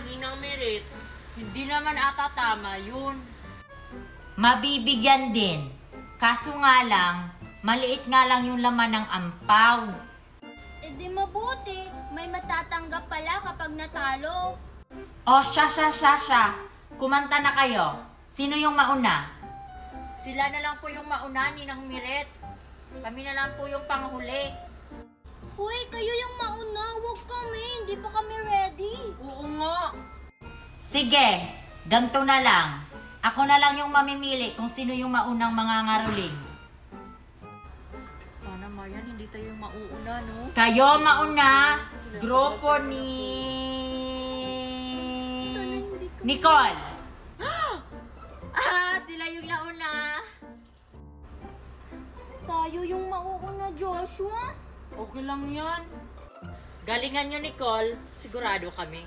Ninang Merit. Hindi naman ata tama yun. Mabibigyan din. Kaso nga lang, maliit nga lang yung laman ng ampaw. E di mabuti, may matatanggap pala kapag natalo. O, siya. Kumanta na kayo. Sino yung mauna? Sila na lang po yung mauna, Ninang Miret. Kami na lang po yung panghuli. Hoy, kayo yung mauna, huwag kami, hindi pa kami ready. Oo nga. Sige, ganito na lang. Ako na lang yung mamimili kung sino yung maunang mangangaroling. Sana Marian, hindi tayo yung mauuna, no? Kayo mauna, grupo ni... Nicole. Sila yung nauna. Tayo yung mauuna, Joshua. Okay lang yan. Galingan nyo, Nicole. Sigurado kami.